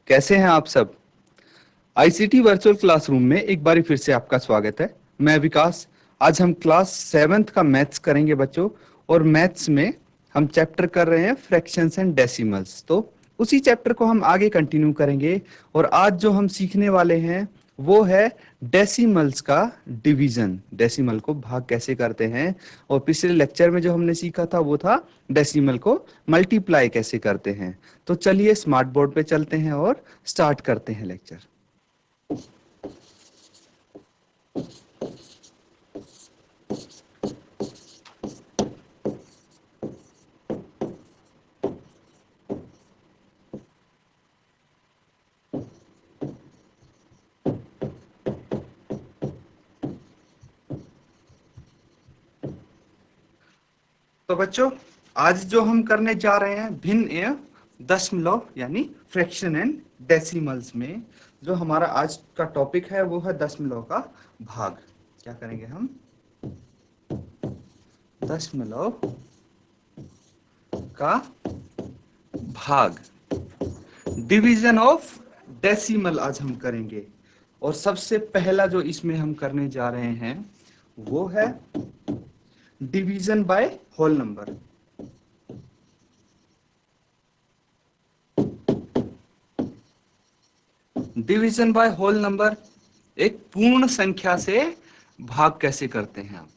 कैसे हैं आप सब। आईसीटी वर्चुअल क्लासरूम में एक बार फिर से आपका स्वागत है। मैं विकास। आज हम क्लास 7th का मैथ्स करेंगे बच्चों, और मैथ्स में हम चैप्टर कर रहे हैं फ्रैक्शंस एंड डेसिमल्स। तो उसी चैप्टर को हम आगे कंटिन्यू करेंगे, और आज जो हम सीखने वाले हैं वो है डेसिमल्स का डिवीजन। डेसिमल को भाग कैसे करते हैं, और पिछले लेक्चर में जो हमने सीखा था वो था डेसिमल को मल्टीप्लाई कैसे करते हैं। तो चलिए स्मार्ट बोर्ड पे चलते हैं और स्टार्ट करते हैं लेक्चर। तो बच्चों, आज जो हम करने जा रहे हैं भिन्न एवं दशमलव यानी फ्रैक्शन एंड डेसिमल्स में, जो हमारा आज का टॉपिक है वो है दशमलव का भाग। क्या करेंगे हम? दशमलव का भाग, डिवीजन ऑफ डेसिमल आज हम करेंगे। और सबसे पहला जो इसमें हम करने जा रहे हैं वो है division by whole number. Division by whole number, एक पूर्ण संख्या से भाग कैसे करते हैं आप,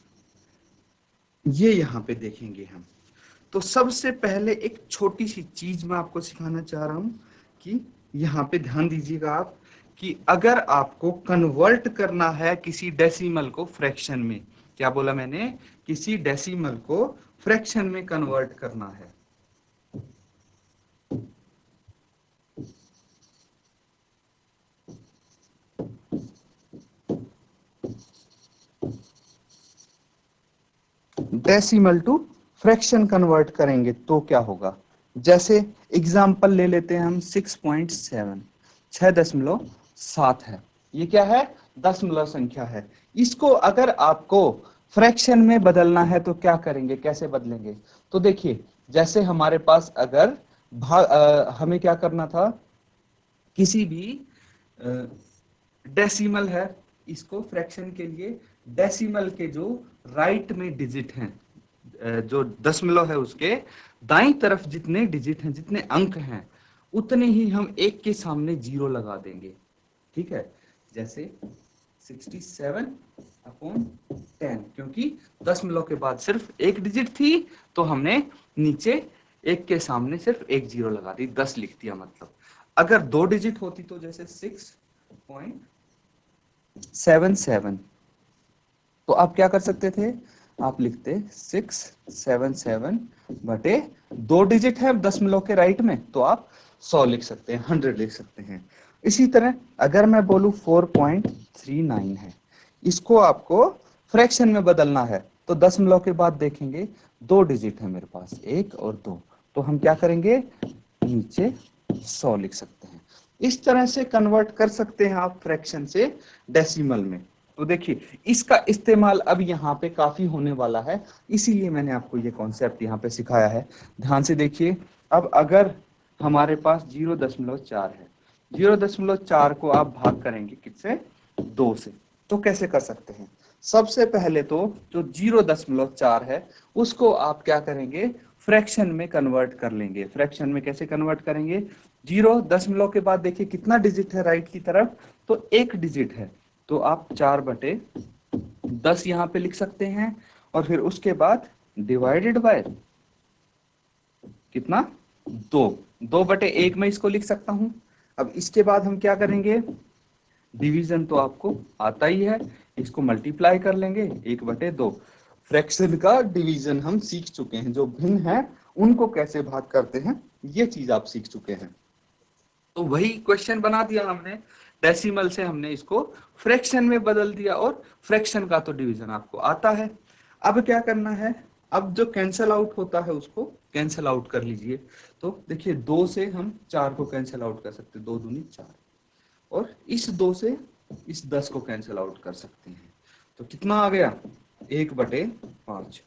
ये यहां पे देखेंगे हम। तो सबसे पहले एक छोटी सी चीज मैं आपको सिखाना चाह रहा हूं कि यहाँ पे ध्यान दीजिएगा आप, कि अगर आपको कन्वर्ट करना है किसी डेसिमल को फ्रैक्शन में, क्या बोला मैंने, किसी डेसिमल को फ्रैक्शन में कन्वर्ट करना है, डेसिमल टू फ्रैक्शन कन्वर्ट करेंगे तो क्या होगा। जैसे एग्जांपल ले लेते हैं हम 6.7, 6.7 है। ये क्या है? दशमलव संख्या है। इसको अगर आपको फ्रैक्शन में बदलना है तो क्या करेंगे, कैसे बदलेंगे? तो देखिए, जैसे हमारे पास अगर हमें क्या करना था, किसी भी डेसिमल है, इसको फ्रैक्शन के लिए डेसिमल के जो राइट में डिजिट हैं, जो दशमलव है उसके दाईं तरफ जितने डिजिट हैं, जितने अंक हैं, उतने ही हम एक के सामने जीरो लगा देंगे। ठीक है, जैसे 67/10, क्योंकि दशमलव के बाद सिर्फ एक डिजिट थी तो हमने नीचे एक के सामने सिर्फ एक जीरो लगा दी, 10 लिख दिया। मतलब अगर दो डिजिट होती तो जैसे 6.77, तो आप क्या कर सकते थे, आप लिखते 677 बटे, दो डिजिट है दशमलव के राइट में, तो आप 100 लिख सकते हैं, 100 लिख सकते हैं। इसी तरह अगर मैं बोलूं 4.39 है, इसको आपको फ्रैक्शन में बदलना है, तो दशमलव के बाद देखेंगे दो डिजिट है मेरे पास, 1 और 2, तो हम क्या करेंगे, नीचे 100 लिख सकते हैं। इस तरह से कन्वर्ट कर सकते हैं आप फ्रैक्शन से डेसिमल में। तो देखिए, इसका इस्तेमाल अब यहाँ पे काफी होने वाला है, इसीलिए मैंने आपको ये कॉन्सेप्ट यहाँ पे सिखाया है। ध्यान से देखिए, अब अगर हमारे पास 0.4 है, 0.4 को आप भाग करेंगे किससे, 2 से, तो कैसे कर सकते हैं? सबसे पहले तो जो 0.4 है उसको आप क्या करेंगे, फ्रैक्शन में कन्वर्ट कर लेंगे। फ्रैक्शन में कैसे कन्वर्ट करेंगे, 0 के बाद देखिए कितना डिजिट है राइट की तरफ, तो एक डिजिट है, तो आप 4/10 यहाँ पे लिख सकते हैं, और फिर उसके बाद डिवाइडेड बाय कितना, 2/1 में इसको लिख सकता हूं। अब इसके बाद हम क्या करेंगे, डिवीजन तो आपको आता ही है, इसको मल्टीप्लाई कर लेंगे 1/2। फ्रैक्शन का डिवीजन हम सीख चुके हैं, जो भिन्न है उनको कैसे भाग करते हैं ये चीज आप सीख चुके हैं। तो वही क्वेश्चन बना दिया हमने, डेसिमल से हमने इसको फ्रैक्शन में बदल दिया, और फ्रैक्शन का तो डिवीजन आपको आता है। अब क्या करना है, अब जो कैंसल आउट होता है उसको कैंसल आउट कर लीजिए। तो देखिए, 2 से हम 4 को कैंसल आउट कर सकते हैं, 2 दूनी 4, और इस 2 से इस 10 को कैंसल आउट कर सकते हैं। तो कितना आ गया, 1/5,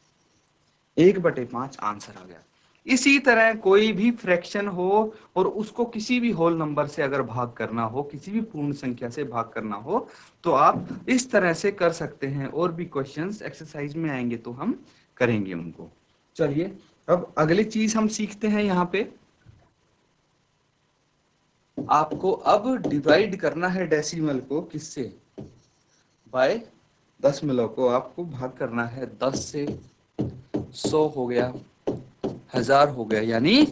1/5 आंसर आ गया। इसी तरह कोई भी फ्रैक्शन हो और उसको किसी भी होल नंबर से अगर भाग करना हो, किसी भी पूर्ण संख्या से भाग करना हो, तो आप इस तरह से कर सकते हैं। और भी क्वेश्चंस एक्सरसाइज में आएंगे तो हम करेंगे उनको। चलिए अब अगली चीज हम सीखते हैं। यहाँ पे आपको अब डिवाइड करना है डेसिमल को किससे, बाय दशमलव को आपको भाग करना है 10 से। 100 हो गया, 1000 हो गया, यानी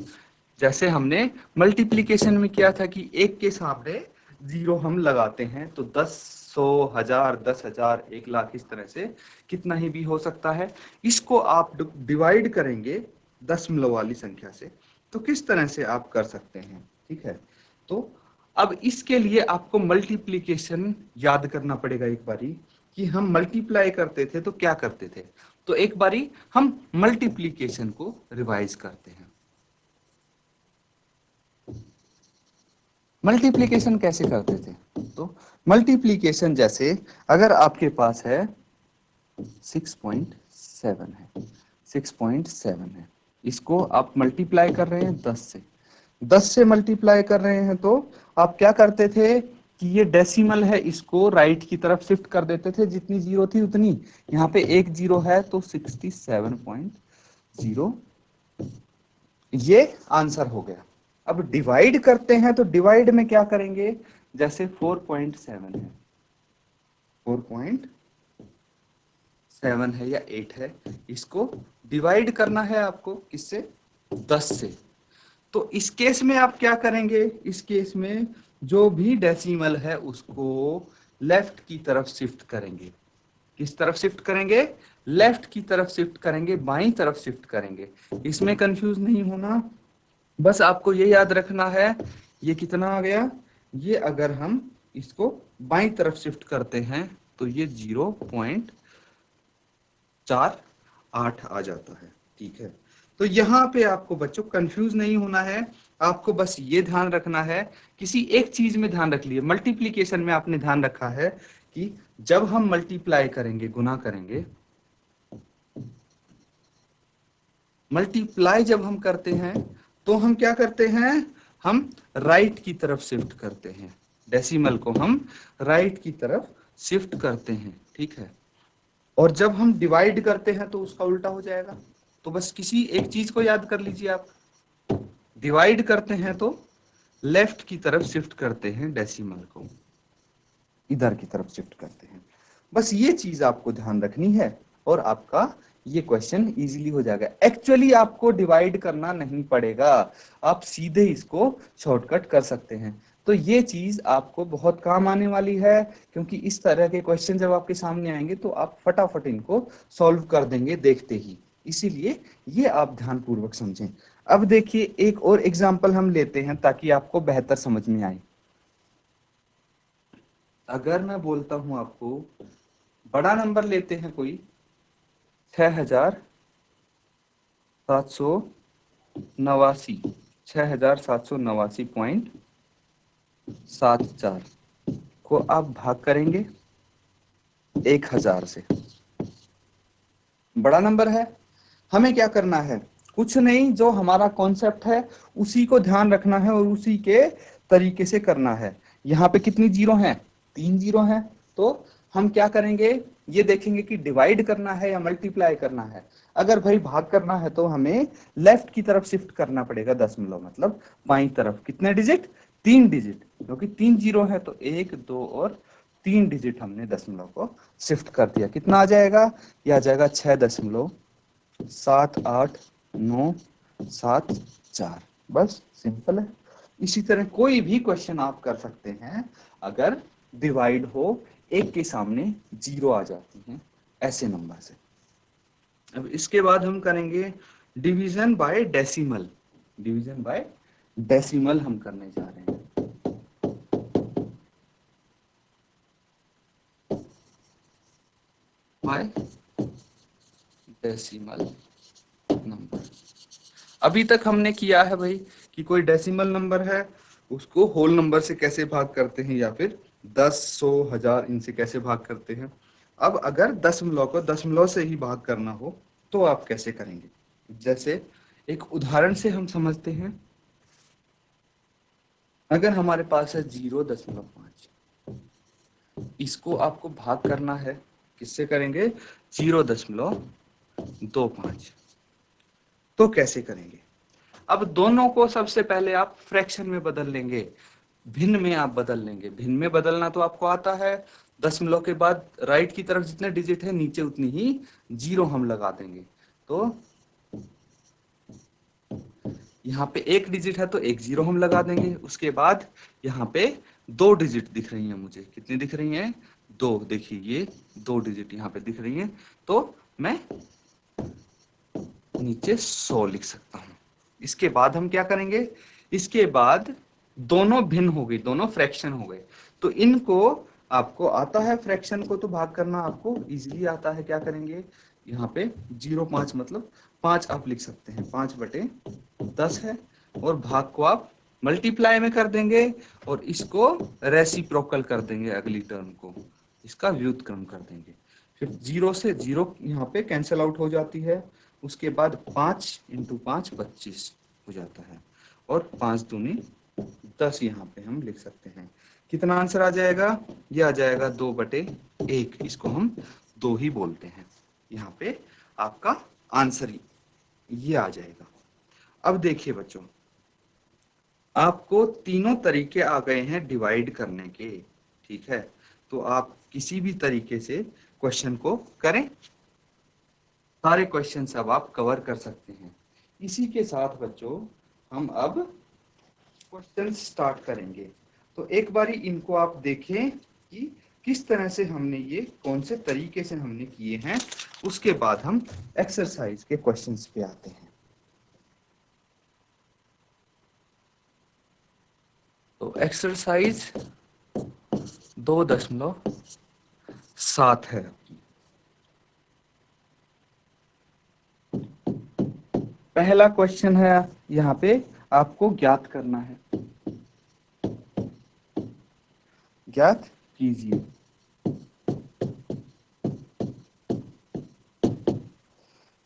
जैसे हमने मल्टीप्लीकेशन में किया था कि एक के सामने जीरो हम लगाते हैं, तो 10, 100, 1000, 10,000, 1,00,000 इस तरह से कितना ही भी हो सकता है। इसको आप डिवाइड करेंगे दशमलव वाली संख्या से, तो किस तरह से आप कर सकते हैं, ठीक है। तो अब इसके लिए आपको मल्टीप्लीकेशन याद करना पड़ेगा एक बारी, कि हम मल्टीप्लाई करते थे तो क्या करते थे। तो एक बारी हम मल्टीप्लीकेशन को रिवाइज करते हैं। मल्टीप्लीकेशन कैसे करते थे, तो मल्टीप्लीकेशन जैसे अगर आपके पास है 6.7 है, 6.7 है, इसको आप मल्टीप्लाई कर रहे हैं 10 से, 10 से मल्टीप्लाई कर रहे हैं, तो आप क्या करते थे कि ये डेसिमल है, इसको राइट की तरफ शिफ्ट कर देते थे, जितनी जीरो थी उतनी। यहाँ पे एक जीरो है तो 67.0, ये आंसर हो गया। अब डिवाइड करते हैं, तो डिवाइड में क्या करेंगे, जैसे 4.7 है, 4.7 है या 8 है, इसको डिवाइड करना है आपको किससे, 10 से। तो इस केस में आप क्या करेंगे, इस केस में जो भी डेसिमल है उसको लेफ्ट की तरफ शिफ्ट करेंगे। किस तरफ शिफ्ट करेंगे, लेफ्ट की तरफ शिफ्ट करेंगे, बाईं तरफ शिफ्ट करेंगे। इसमें कंफ्यूज नहीं होना, बस आपको ये याद रखना है, ये कितना आ गया, ये अगर हम इसको बाईं तरफ शिफ्ट करते हैं तो ये 0.48 आ जाता है, ठीक है। तो यहाँ पे आपको बच्चों कंफ्यूज नहीं होना है, आपको बस ये ध्यान रखना है, किसी एक चीज में ध्यान रख लिए, मल्टीप्लीकेशन में आपने ध्यान रखा है कि जब हम मल्टीप्लाई करेंगे, गुना करेंगे, मल्टीप्लाई जब हम करते हैं तो हम क्या करते हैं, हम राइट की तरफ शिफ्ट करते हैं, डेसिमल को हम राइट की तरफ शिफ्ट करते हैं, ठीक है। और जब हम डिवाइड करते हैं तो उसका उल्टा हो जाएगा। तो बस किसी एक चीज को याद कर लीजिए आप, डिवाइड करते हैं तो लेफ्ट की तरफ शिफ्ट करते हैं, डेसिमल को इधर की तरफ शिफ्ट करते हैं। बस ये चीज आपको ध्यान रखनी है और आपका ये क्वेश्चन इजीली हो जाएगा। एक्चुअली आपको डिवाइड करना नहीं पड़ेगा, आप सीधे इसको शॉर्टकट कर सकते हैं। तो ये चीज आपको बहुत काम आने वाली है, क्योंकि इस तरह के क्वेश्चन जब आपके सामने आएंगे तो आप फटाफट इनको सॉल्व कर देंगे देखते ही। इसीलिए ये आप ध्यानपूर्वक समझें। अब देखिए एक और एग्जाम्पल हम लेते हैं ताकि आपको बेहतर समझ में आए। अगर मैं बोलता हूं आपको बड़ा नंबर लेते हैं कोई 6,789, 6,789.74 को आप भाग करेंगे 1,000 से। बड़ा नंबर है, हमें क्या करना है, कुछ नहीं, जो हमारा कॉन्सेप्ट है उसी को ध्यान रखना है और उसी के तरीके से करना है। यहाँ पे कितनी जीरो हैं, 3 जीरो हैं। तो हम क्या करेंगे, ये देखेंगे कि डिवाइड करना है या मल्टीप्लाई करना है। अगर भाई भाग करना है तो हमें लेफ्ट की तरफ शिफ्ट करना पड़ेगा दशमलव, मतलब बाईं तरफ। कितने डिजिट, 3 डिजिट, क्योंकि 3 जीरो है तो 1, 2 और 3 डिजिट हमने दशमलव को शिफ्ट कर दिया। कितना आ जाएगा, यह आ जाएगा 6.789774। बस सिंपल है। इसी तरह कोई भी क्वेश्चन आप कर सकते हैं, अगर डिवाइड हो, एक के सामने जीरो आ जाती है ऐसे नंबर से। अब इसके बाद हम करेंगे division by decimal. Division by decimal हम करने जा रहे हैं। By decimal number. अभी तक हमने किया है भाई कि कोई डेसिमल नंबर है उसको होल नंबर से कैसे भाग करते हैं, या फिर 10, 100, 1000 इनसे कैसे भाग करते हैं। अब अगर दशमलव को दशमलव से ही भाग करना हो तो आप कैसे करेंगे। जैसे एक उदाहरण से हम समझते हैं। अगर हमारे पास है 0.5, इसको आपको भाग करना है, किससे करेंगे? 0.25। तो कैसे करेंगे? अब दोनों को सबसे पहले आप फ्रैक्शन में बदल लेंगे, भिन्न में आप बदल लेंगे। भिन्न में बदलना तो आपको आता है, दशमलव के बाद राइट की तरफ जितने डिजिट है नीचे उतनी ही जीरो हम लगा देंगे। तो यहाँ पे एक डिजिट है तो एक जीरो हम लगा देंगे। उसके बाद यहाँ पे दो डिजिट दिख रही हैं मुझे, कितनी दिख रही हैं? दो। देखिए ये दो डिजिट यहाँ पे दिख रही हैं, तो मैं नीचे 100 लिख सकता हूँ। इसके बाद हम क्या करेंगे? इसके बाद दोनों भिन्न हो गई, दोनों फ्रैक्शन हो गए, तो इनको आपको आता है फ्रैक्शन को तो भाग करना आपको इजीली आता है। क्या करेंगे? यहाँ पे 0.5 मतलब 5 आप लिख सकते हैं, 5/10 है, और भाग को आप मल्टीप्लाई में कर देंगे और इसको रेसिप्रोकल कर देंगे, अगली टर्म को इसका व्युत्क्रम कर देंगे। फिर 0 से 0 यहाँ पे कैंसिल आउट हो जाती है। उसके बाद 5 × 5 25 हो जाता है, और 5 दूनी 10 यहाँ पे हम लिख सकते हैं। कितना आंसर आ जाएगा? ये आ जाएगा 2/1। इसको हम 2 ही बोलते हैं। यहाँ पे आपका आंसर ये आ जाएगा। अब देखिए बच्चों, आपको तीनों तरीके आ गए हैं डिवाइड करने के, ठीक है? तो आप किसी भी तरीके से क्वेश्चन को करें, सारे क्वेश्चन अब आप कवर कर सकते हैं। इसी के साथ बच्चों हम अब क्वेश्चन स्टार्ट करेंगे। तो एक बारी इनको आप देखें कि किस तरह से हमने ये कौन से तरीके से हमने किए हैं, उसके बाद हम एक्सरसाइज के क्वेश्चंस पे आते हैं। तो एक्सरसाइज 2.7 है। पहला क्वेश्चन है, यहाँ पे आपको ज्ञात करना है। ज्ञात कीजिए।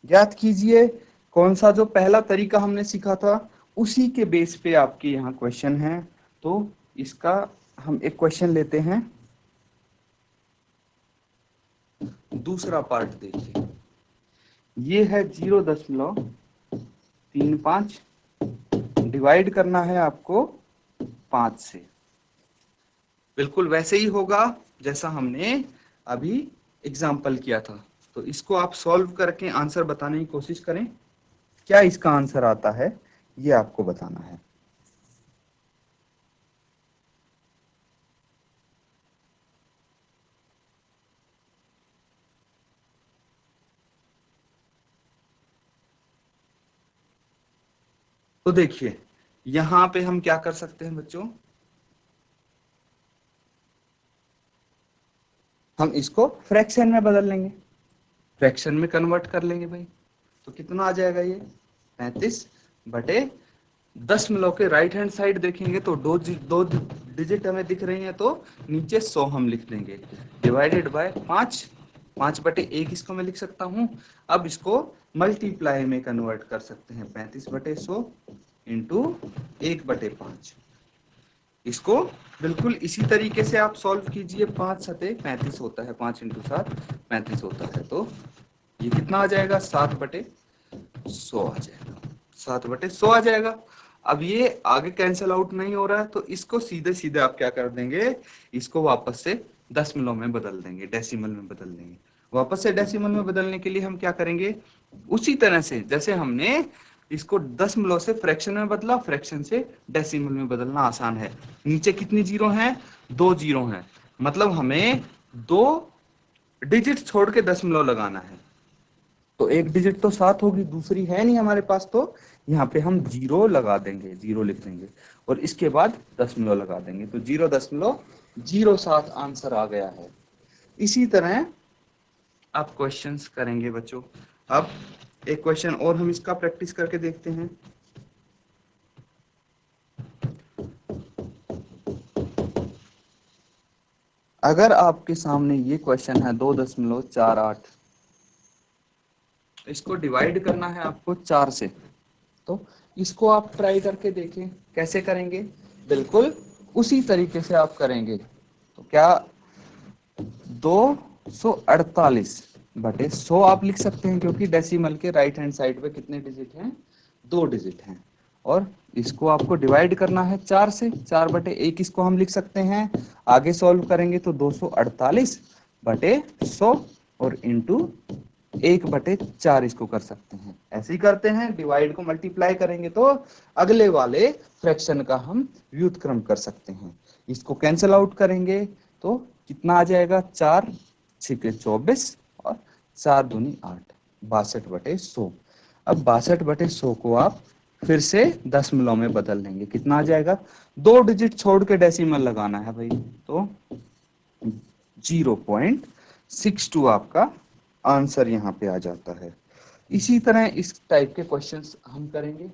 ज्ञात कीजिए कौन सा जो पहला तरीका हमने सीखा था उसी के बेस पे आपके यहाँ क्वेश्चन है। तो इसका हम एक क्वेश्चन लेते हैं। दूसरा पार्ट देखिए, ये है 0.35, डिवाइड करना है आपको 5 से। बिल्कुल वैसे ही होगा जैसा हमने अभी एग्जाम्पल किया था। तो इसको आप सॉल्व करके आंसर बताने की कोशिश करें। क्या इसका आंसर आता है ये आपको बताना है। तो देखिए यहां पे हम क्या कर सकते हैं बच्चों, हम इसको फ्रैक्शन में बदल लेंगे, फ्रैक्शन में कन्वर्ट कर लेंगे भाई। तो कितना आ जाएगा ये? 35/10 के राइट हैंड साइड देखेंगे तो दो डिजिट हमें दिख रही हैं, तो नीचे 100 हम लिख देंगे, डिवाइडेड बाय 5, 5/1 इसको मैं लिख सकता हूँ। अब इसको मल्टीप्लाई में कन्वर्ट कर सकते हैं, 35/100 इंटू 1/5। इसको बिल्कुल इसी तरीके से आप सॉल्व कीजिए। 5×7 = 35 होता है, 5 × 7 = 35 होता है। तो ये कितना आ जाएगा? 7/100 आ जाएगा, 7/100 आ जाएगा। अब ये आगे कैंसिल आउट नहीं हो रहा है, तो इसको सीधे सीधे आप क्या कर देंगे, इसको वापस से दशमलव में बदल देंगे, डेसिमल में बदल देंगे। वापस से डेसिमल में बदलने के लिए हम क्या करेंगे, उसी तरह से जैसे हमने इसको दशमलव से फ्रैक्शन में बदला, फ्रैक्शन से डेसिमल में बदलना आसान है। नीचे कितनी जीरो हैं? 2 जीरो हैं, मतलब हमें 2 डिजिट छोड़ के दशमलव लगाना है। तो एक डिजिट तो 7 होगी, दूसरी है नहीं हमारे पास, तो यहाँ पे हम 0 लगा देंगे, 0 लिख देंगे और इसके बाद दशमलव लगा देंगे। तो 0.07 आंसर आ गया है। इसी तरह आप क्वेश्चंस करेंगे बच्चों। अब एक क्वेश्चन और हम इसका प्रैक्टिस करके देखते हैं। अगर आपके सामने ये क्वेश्चन है 2.48, इसको डिवाइड करना है आपको 4 से। तो इसको आप ट्राई करके देखें कैसे करेंगे, बिल्कुल उसी तरीके से आप करेंगे। तो क्या 248 बटे 100 आप लिख सकते हैं, क्योंकि डेसिमल के राइट हैंड साइड पे कितने डिजिट हैं, 2 डिजिट हैं। और इसको आपको डिवाइड करना है 4 से, 4 बटे 1 इसको हम लिख सकते हैं। आगे सॉल्व करेंगे तो 248 बटे 100 और इंटू 1 बटे 4 इसको कर सकते हैं। ऐसे ही करते हैं, डिवाइड को मल्टीप्लाई करेंगे तो अगले वाले फ्रैक्शन का हम व्युत्क्रम कर सकते हैं। इसको कैंसिल आउट करेंगे तो कितना आ जाएगा, 4 6 24 और 4 दूनी 8, 62 बटे 100। अब 62 बटे 100 को आप फिर से दशमलव में बदल लेंगे, कितना आ जाएगा, 2 डिजिट छोड़ के डेसिमल लगाना है भाई, तो 0.62 आपका आंसर यहाँ पे आ जाता है। इसी तरह इस टाइप के क्वेश्चंस हम करेंगे।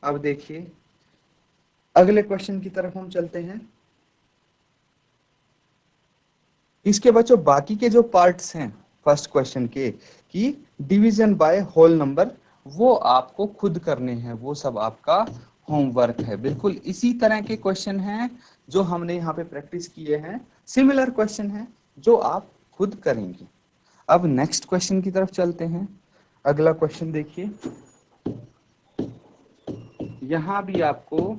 अब देखिए अगले क्वेश्चन की तरफ हम चलते हैं। इसके बच्चों बाकी के जो पार्ट्स हैं फर्स्ट क्वेश्चन के कि डिवीजन बाय होल नंबर, वो आपको खुद करने हैं, वो सब आपका होमवर्क है। बिल्कुल इसी तरह के क्वेश्चन हैं जो हमने यहाँ पे प्रैक्टिस किए हैं, सिमिलर क्वेश्चन हैं जो आप खुद करेंगे। अब नेक्स्ट क्वेश्चन की तरफ चलते हैं। अगला क्वेश्चन देखिए, यहाँ भी आपको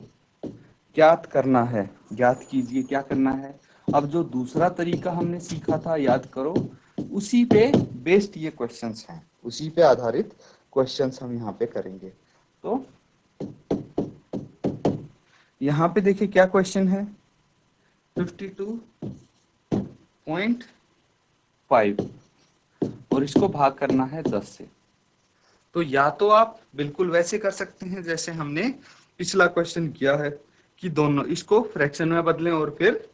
ज्ञात करना है, ज्ञात कीजिए क्या करना है। अब जो दूसरा तरीका हमने सीखा था याद करो, उसी पे बेस्ड ये क्वेश्चंस हैं, उसी पे आधारित क्वेश्चंस हम यहाँ पे करेंगे। तो यहाँ पे देखिए क्या क्वेश्चन है, 52.5 और इसको भाग करना है 10 से। तो या तो आप बिल्कुल वैसे कर सकते हैं जैसे हमने पिछला क्वेश्चन किया है कि दोनों इसको फ्रैक्शन में बदलें और फिर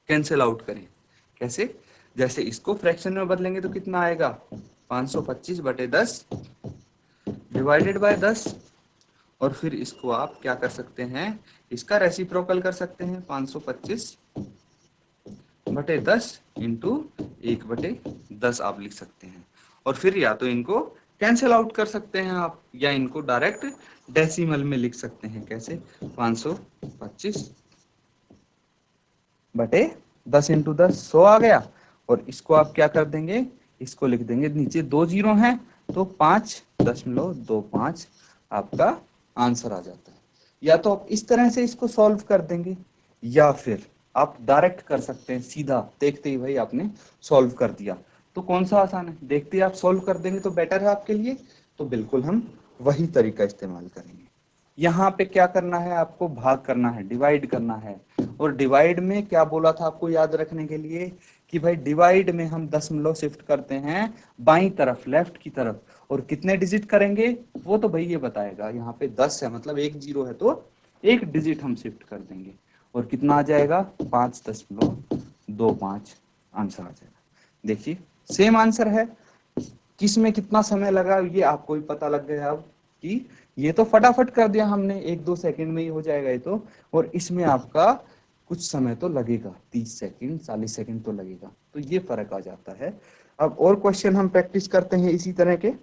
कैंसिल आउट करें। कैसे, जैसे इसको फ्रैक्शन में बदलेंगे तो कितना आएगा, 525 बटे 10 डिवाइडेड बाय 10, और फिर इसको आप क्या कर सकते हैं, इसका रेसिप्रोकल कर सकते हैं, 525 बटे 10 इंटू 1 बटे 10 आप लिख सकते हैं। और फिर या तो इनको कैंसिल आउट कर सकते हैं आप, या इनको डायरेक्ट डेसिमल में लिख सकते हैं। कैसे, 525 बटे 10 इंटू 10 100 आ गया, और इसको आप क्या कर देंगे, इसको लिख देंगे, नीचे 2 जीरो हैं तो 5.25 आपका आंसर आ जाता है। या तो आप इस तरह से इसको सॉल्व कर देंगे, या फिर आप डायरेक्ट कर सकते हैं, सीधा देखते ही भाई आपने सॉल्व कर दिया। तो कौन सा आसान है, देखते ही आप सॉल्व कर देंगे तो बेटर है आपके लिए, तो बिल्कुल हम वही तरीका इस्तेमाल करेंगे। यहाँ पे क्या करना है, आपको भाग करना है, डिवाइड करना है। और डिवाइड में क्या बोला था आपको याद रखने के लिए कि भाई डिवाइड में हम दशमलव शिफ्ट करते हैं बाईं तरफ, लेफ्ट की तरफ, और कितने डिजिट करेंगे वो तो भाई ये बताएगा। यहाँ पे 10 है मतलब 1 जीरो है तो 1 डिजिट हम शिफ्ट कर देंगे, और कितना आ जाएगा, 5.25 आंसर आ जाएगा। देखिए सेम आंसर है, किस में कितना समय लगा ये आपको भी पता लग गया अब कि ये तो फटाफट कर दिया हमने, 1-2 सेकंड में ही हो जाएगा ये तो, और इसमें आपका कुछ समय तो लगेगा, 30 सेकंड 40 सेकंड तो लगेगा। तो ये फर्क आ जाता है। अब और क्वेश्चन हम प्रैक्टिस करते हैं इसी तरह के।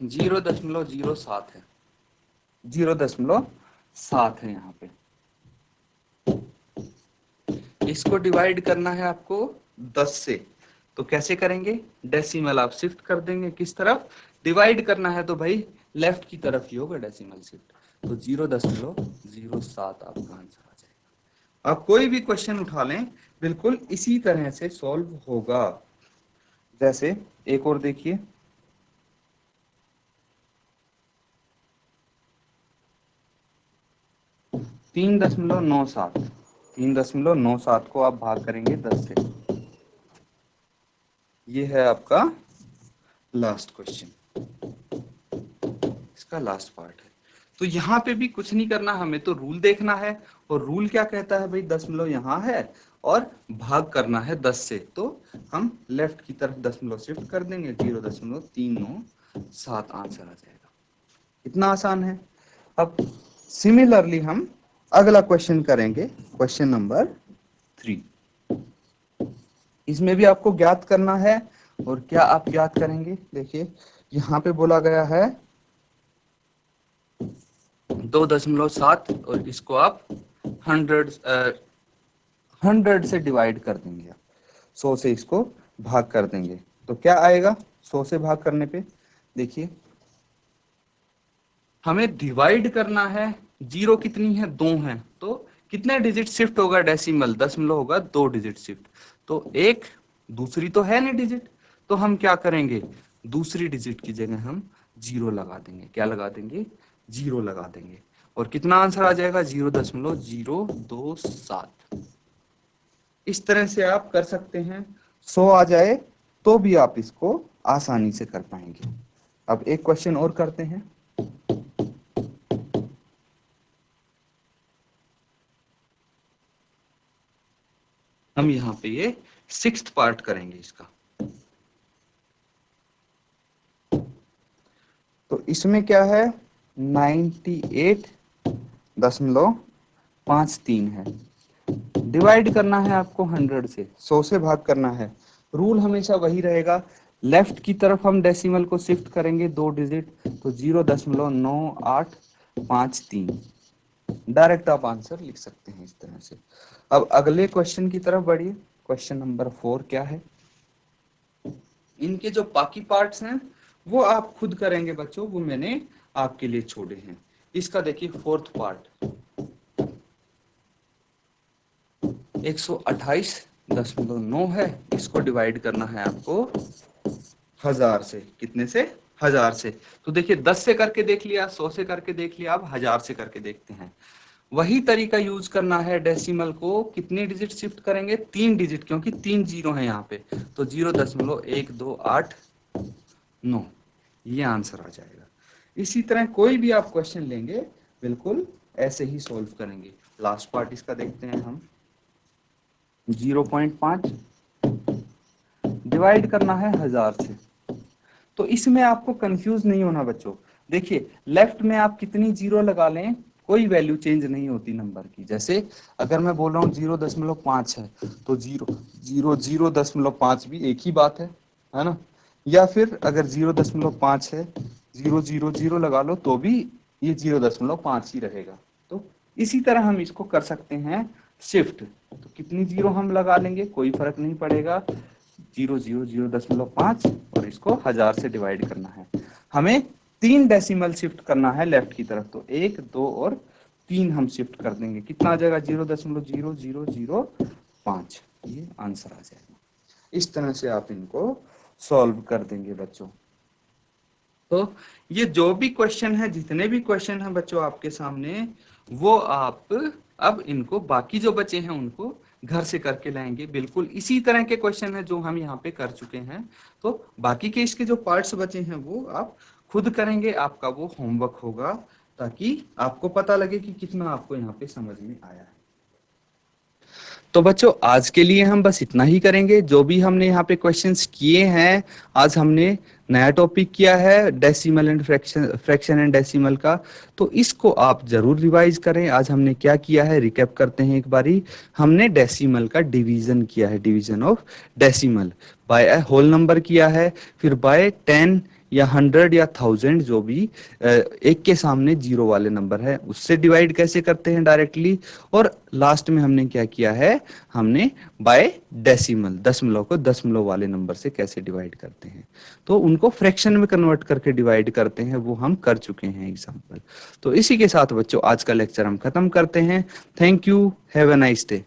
0.07 है, 0.7 है यहाँ पे। इसको डिवाइड करना है आपको 10 से, तो कैसे करेंगे, डेसिमल आप शिफ्ट कर देंगे, किस तरफ, डिवाइड करना है तो भाई लेफ्ट की तरफ ही होगा डेसिमल शिफ्ट, तो 0.07 आपका आंसर आ जाएगा। आप कोई भी क्वेश्चन उठा लें बिल्कुल इसी तरह से सॉल्व होगा। जैसे एक और देखिए, 3.97, 3.97 को आप भाग करेंगे 10 से। ये है आपका लास्ट क्वेश्चन, इसका लास्ट पार्ट है। तो यहाँ पे भी कुछ नहीं करना, हमें तो रूल देखना है, और रूल क्या कहता है भाई, दशमलव यहाँ है और भाग करना है 10 से, तो हम लेफ्ट की तरफ दशमलव शिफ्ट कर देंगे, 0.397 आंसर आ जाएगा। इतना आसान है। अब सिमिलरली हम अगला क्वेश्चन करेंगे, क्वेश्चन नंबर 3। इसमें भी आपको ज्ञात करना है। और क्या आप ज्ञात करेंगे, देखिए यहाँ पे बोला गया है 2.7 और इसको आप 100 से डिवाइड कर देंगे, आप 100 से इसको भाग कर देंगे तो क्या आएगा। 100 से भाग करने पे देखिए हमें डिवाइड करना है, जीरो कितनी है 2 है, तो कितने डिजिट शिफ्ट होगा डेसिमल, दशमलव होगा 2 डिजिट शिफ्ट, तो एक दूसरी तो है नहीं डिजिट, तो हम क्या करेंगे दूसरी डिजिट की जगह हम 0 लगा देंगे। क्या लगा देंगे, 0 लगा देंगे और कितना आंसर आ जाएगा 0.027। इस तरह से आप कर सकते हैं। 100 आ जाए तो भी आप इसको आसानी से कर पाएंगे। अब एक क्वेश्चन और करते हैं। हम यहाँ पे ये 6th पार्ट करेंगे इसका। तो इसमें क्या है 98.53 है। डिवाइड करना है आपको 100 से, 100 से भाग करना है। रूल हमेशा वही रहेगा, लेफ्ट की तरफ हम डेसिमल को शिफ्ट करेंगे 2 डिजिट, तो 0.9853 डायरेक्ट आप आंसर लिख सकते हैं इस तरह से। अब अगले क्वेश्चन की तरफ बढ़िए। क्वेश्चन नंबर 4 क्या है, इनके जो बाकी पार्ट्स हैं वो आप खुद करेंगे बच्चों, वो मैंने आपके लिए छोड़े हैं। इसका देखिए 4th पार्ट 128.9 है, इसको डिवाइड करना है आपको 1000 से। कितने से, 1000 से। तो देखिए 10 से करके देख लिया, 100 से करके देख लिया, अब 1000 से करके देखते हैं। वही तरीका यूज करना है, डेसिमल को कितने डिजिट शिफ्ट करेंगे 3 डिजिट, क्योंकि 3 जीरो है यहाँ पे, तो 0.1289 ये आंसर आ जाएगा। इसी तरह कोई भी आप क्वेश्चन लेंगे बिल्कुल ऐसे ही सॉल्व करेंगे। लास्ट पार्ट इसका देखते हैं हम। 0.5 डिवाइड करना है 1000 से। तो इसमें आपको कंफ्यूज नहीं होना बच्चों। देखिए लेफ्ट में आप कितनी जीरो लगा लें कोई वैल्यू चेंज नहीं होती नंबर की। जैसे अगर मैं बोल रहा हूँ 0.5 है तो 0.5 भी एक ही बात है ना। या फिर अगर 0.5 है 0.00 लगा लो तो भी ये 0.5 ही रहेगा। तो इसी तरह हम इसको कर सकते हैं शिफ्ट। तो कितनी जीरो हम लगा लेंगे कोई फर्क नहीं पड़ेगा, 0.005 और इसको 1000 से डिवाइड करना है। हमें 3 डेसिमल शिफ्ट करना है लेफ्ट की तरफ, तो 1, 2 और 3 हम शिफ्ट कर देंगे। कितना आ जाएगा 0.0005, ये आंसर आ जाएगा। इस तरह से आप इनको सॉल्व कर देंगे बच्चों। तो ये जो भी क्वेश्चन है, जितने भी क्वेश्चन हैं बच्चों आपके सामने, वो आप अब इनको बाकी जो बचे हैं उनको घर से करके लाएंगे। बिल्कुल इसी तरह के क्वेश्चन है जो हम यहाँ पे कर चुके हैं। तो बाकी के इसके जो पार्ट्स बचे हैं वो आप खुद करेंगे, आपका वो होमवर्क होगा, ताकि आपको पता लगे कि कितना आपको यहाँ पे समझ में आया है। तो बच्चों आज के लिए हम बस इतना ही करेंगे। जो भी हमने यहाँ पे क्वेश्चंस किए हैं, आज हमने नया टॉपिक किया है decimal and fraction and decimal का, तो इसको आप जरूर रिवाइज करें। आज हमने क्या किया है रिकैप करते हैं एक बारी। हमने डेसिमल का डिवीजन किया है, division of decimal by a whole number किया है, फिर बाय 10 या 100 या 1000 जो भी एक के सामने जीरो वाले नंबर है उससे डिवाइड कैसे करते हैं डायरेक्टली, और लास्ट में हमने क्या किया है हमने बाय डेसिमल दशमलव को दशमलव वाले नंबर से कैसे डिवाइड करते हैं, तो उनको फ्रैक्शन में कन्वर्ट करके डिवाइड करते हैं, वो हम कर चुके हैं एग्जांपल। तो इसी के साथ बच्चों आज का लेक्चर हम खत्म करते हैं। Thank you, have a nice day.